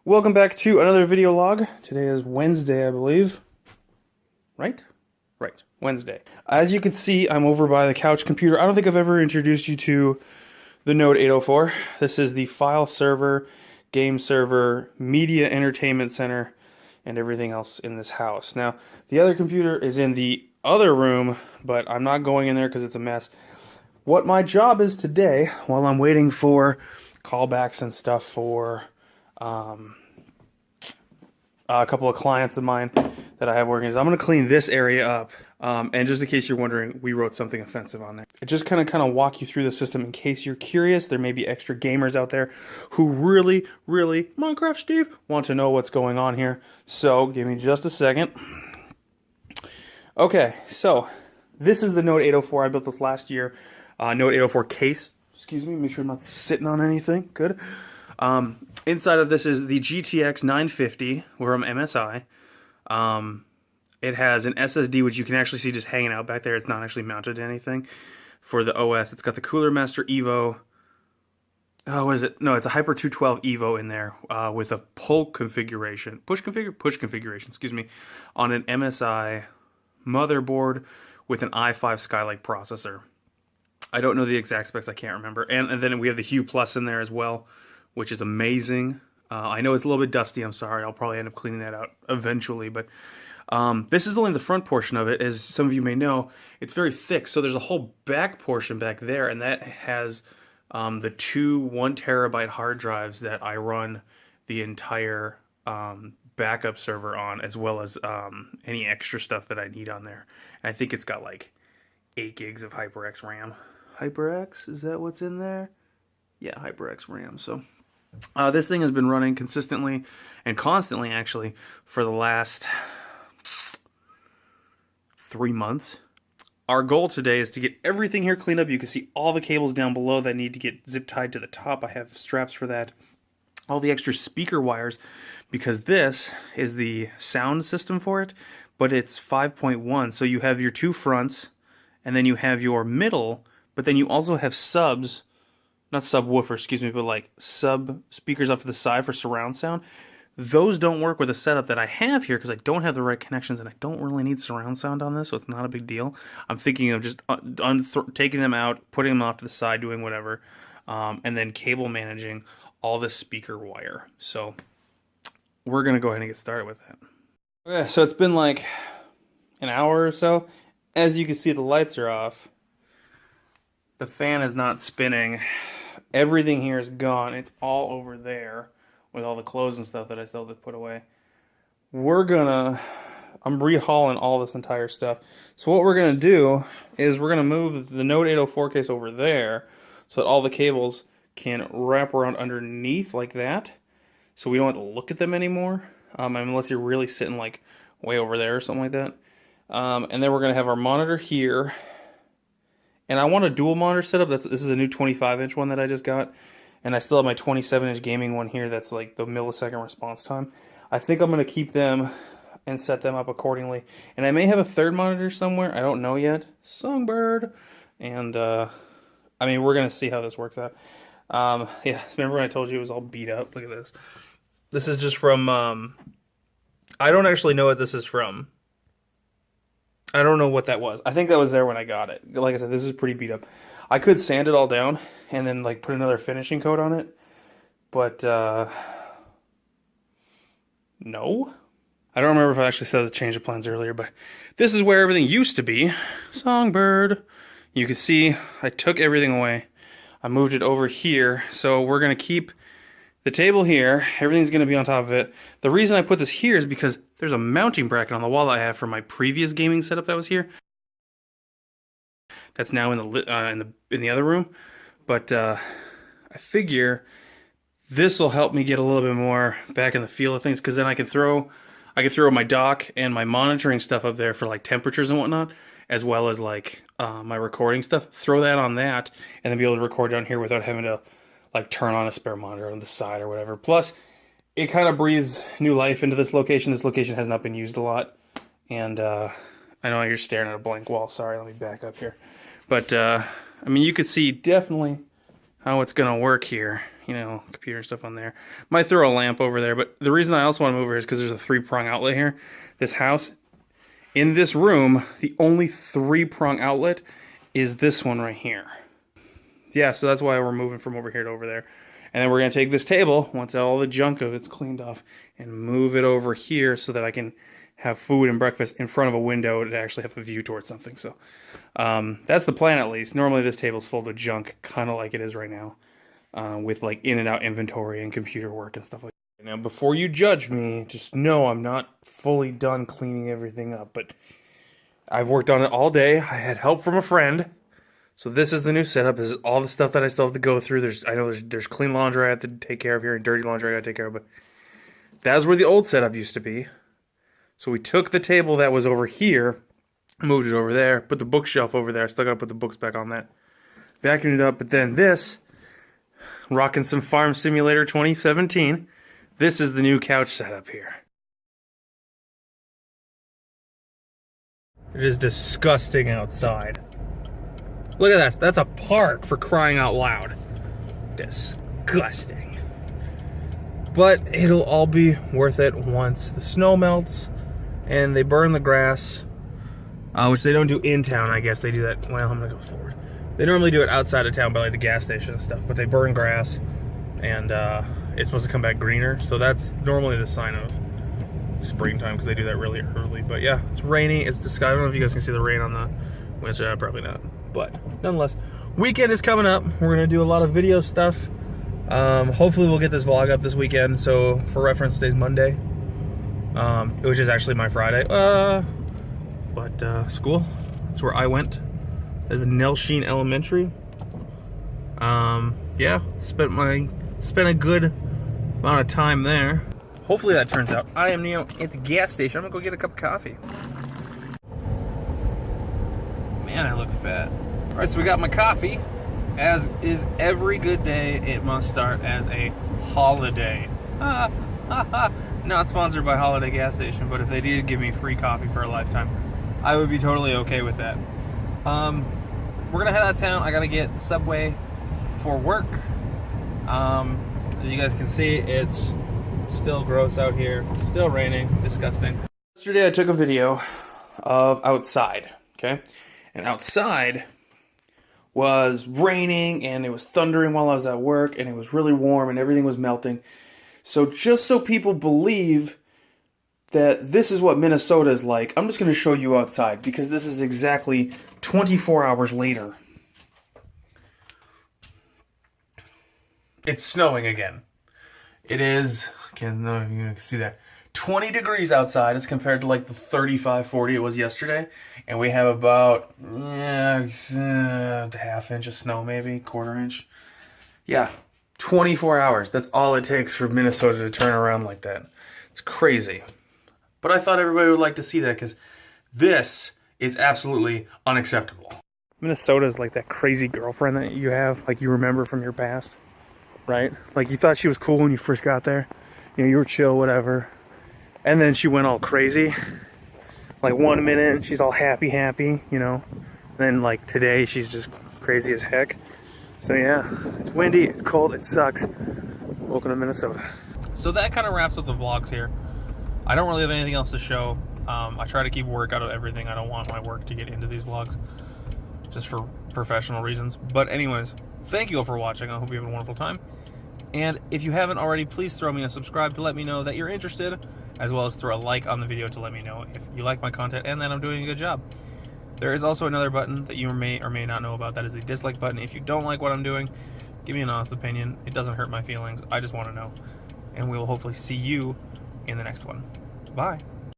Welcome back to another video log. Today is Wednesday, I believe. Right? Right, Wednesday. As you can see, I'm over by the couch computer. I don't think I've ever introduced you to the Node 804. This is the file server, game server, media entertainment center, and everything else in this house. Now, the other computer is in the other room, but I'm not going in there because it's a mess. What my job is today, while I'm waiting for callbacks and stuff for a couple of clients of mine that I have working, is I'm going to clean this area up. And just in case you're wondering, we wrote something offensive on there. I just kind of walk you through the system in case you're curious. There may be extra gamers out there who really, Minecraft Steve, want to know what's going on here. So give me just a second. Okay, so this is the Node 804. I built this last year. Node 804 case. Excuse me, make sure I'm not sitting on anything. Good. Inside of this is the GTX 950. We're from MSI. It has an SSD, which you can actually see just hanging out back there. It's not actually mounted to anything. For the OS, it's got the Cooler Master Evo. Oh, what is it? No, it's a Hyper 212 Evo in there with a push configuration, excuse me, on an MSI motherboard with an i5 Skylake processor. I don't know the exact specs. I can't remember. And then we have the Hue Plus in there as well, which is amazing. I know it's a little bit dusty. I'm sorry. I'll probably end up cleaning that out eventually. But this is only the front portion of it. As some of you may know, it's very thick. So there's a whole back portion back there, and that has the two 1 terabyte hard drives that I run the entire backup server on, as well as any extra stuff that I need on there. And I think it's got like 8 gigs of HyperX RAM. HyperX? Is that what's in there? Yeah, HyperX RAM. So this thing has been running consistently and constantly, actually, for the last 3 months. Our goal today is to get everything here cleaned up. You can see all the cables down below that need to get zip tied to the top. I have straps for that. All the extra speaker wires, because this is the sound system for it, but it's 5.1. So you have your two fronts, and then you have your middle, but then you also have subs, not subwoofer, excuse me, but like sub speakers off to the side for surround sound. Those don't work with the setup that I have here because I don't have the right connections, and I don't really need surround sound on this, so it's not a big deal. I'm thinking of just taking them out, putting them off to the side, doing whatever, and then cable managing all this speaker wire. So we're going to go ahead and get started with that. Okay, so it's been like an hour or so. As you can see, the lights are off. The fan is not spinning. Everything here is gone. It's all over there with all the clothes and stuff that I still have to put away. I'm rehauling all this entire stuff. So what we're going to do is we're going to move the Node 804 case over there so that all the cables can wrap around underneath like that. So we don't have to look at them anymore. Unless you're really sitting like way over there or something like that. And then we're going to have our monitor here. And I want a dual monitor setup. This is a new 25-inch one that I just got. And I still have my 27-inch gaming one here that's like the millisecond response time. I think I'm going to keep them and set them up accordingly. And I may have a third monitor somewhere. I don't know yet. Songbird. And, we're going to see how this works out. Yeah, remember when I told you it was all beat up? Look at this. This is just from, I don't actually know what this is from. I don't know what that was. I think that was there when I got it. Like I said, this is pretty beat up. I could sand it all down and then like put another finishing coat on it. But, no. I don't remember if I actually said the change of plans earlier, but this is where everything used to be. Songbird. You can see I took everything away. I moved it over here. So we're going to keep the table here. Everything's going to be on top of it. The reason I put this here is because there's a mounting bracket on the wall that I have for my previous gaming setup that was here. That's now in the other room. But I figure this will help me get a little bit more back in the feel of things, because then I can throw my dock and my monitoring stuff up there for like temperatures and whatnot, as well as like my recording stuff. Throw that on that, and then be able to record down here without having to like turn on a spare monitor on the side or whatever. Plus, it kind of breathes new life into this location. This location has not been used a lot. And I know you're staring at a blank wall. Sorry, let me back up here. But, you could see definitely how it's gonna work here. You know, computer stuff on there. Might throw a lamp over there, but the reason I also want to move here is because there's a 3-prong outlet here. This house, in this room, the only 3-prong outlet is this one right here. Yeah, so that's why we're moving from over here to over there. And then we're gonna take this table, once all the junk of it's cleaned off, and move it over here so that I can have food and breakfast in front of a window to actually have a view towards something. So that's the plan, at least. Normally this table's full of junk, kind of like it is right now. With like in and out inventory and computer work and stuff like that. Now, before you judge me, just know I'm not fully done cleaning everything up, but I've worked on it all day. I had help from a friend. So this is the new setup. This is all the stuff that I still have to go through. I know there's clean laundry I have to take care of here and dirty laundry I got to take care of, but that's where the old setup used to be. So we took the table that was over here, moved it over there, put the bookshelf over there. I still got to put the books back on that. Vacuumed it up, but then this, rocking some Farm Simulator 2017. This is the new couch setup here. It is disgusting outside. Look at that. That's a park, for crying out loud. Disgusting. But it'll all be worth it once the snow melts and they burn the grass, which they don't do in town, I guess. They do that, well, I'm gonna go forward. They normally do it outside of town by like the gas station and stuff, but they burn grass and it's supposed to come back greener. So that's normally the sign of springtime because they do that really early. But yeah, it's rainy. It's disgusting. I don't know if you guys can see the rain on the, which probably not. But nonetheless, weekend is coming up. We're going to do a lot of video stuff. Hopefully we'll get this vlog up this weekend. So for reference, today's Monday, which is actually my Friday. But school, that's where I went. This is Nelshin Elementary. Yeah, spent a good amount of time there. Hopefully that turns out. I am now at the gas station. I'm gonna go get a cup of coffee. Man, I look fat. All right, so we got my coffee. As is every good day, it must start as a holiday. Not sponsored by Holiday Gas Station, but if they did give me free coffee for a lifetime, I would be totally okay with that. We're gonna head out of town. I gotta get Subway for work. As you guys can see, it's still gross out here, still raining, disgusting. Yesterday I took a video of outside, okay? And outside was raining and it was thundering while I was at work and it was really warm and everything was melting. So just so people believe that this is what Minnesota is like, I'm just going to show you outside because this is exactly 24 hours later. It's snowing again. It is, you can see that, 20 degrees outside as compared to like the 35, 40 it was yesterday. And we have about half inch of snow, maybe, quarter inch. Yeah, 24 hours. That's all it takes for Minnesota to turn around like that. It's crazy. But I thought everybody would like to see that because this is absolutely unacceptable. Minnesota is like that crazy girlfriend that you have, like you remember from your past, right? Like you thought she was cool when you first got there. You know, you were chill, whatever. And then she went all crazy. Like 1 minute, she's all happy, you know. And then like today, she's just crazy as heck. So yeah, it's windy, it's cold, it sucks. Welcome to Minnesota. So that kind of wraps up the vlogs here. I don't really have anything else to show. I try to keep work out of everything. I don't want my work to get into these vlogs just for professional reasons. But anyways, thank you all for watching. I hope you have a wonderful time. And if you haven't already, please throw me a subscribe to let me know that you're interested, as well as throw a like on the video to let me know if you like my content and that I'm doing a good job. There is also another button that you may or may not know about. That is the dislike button. If you don't like what I'm doing, give me an honest opinion. It doesn't hurt my feelings. I just want to know. And we will hopefully see you in the next one. Bye.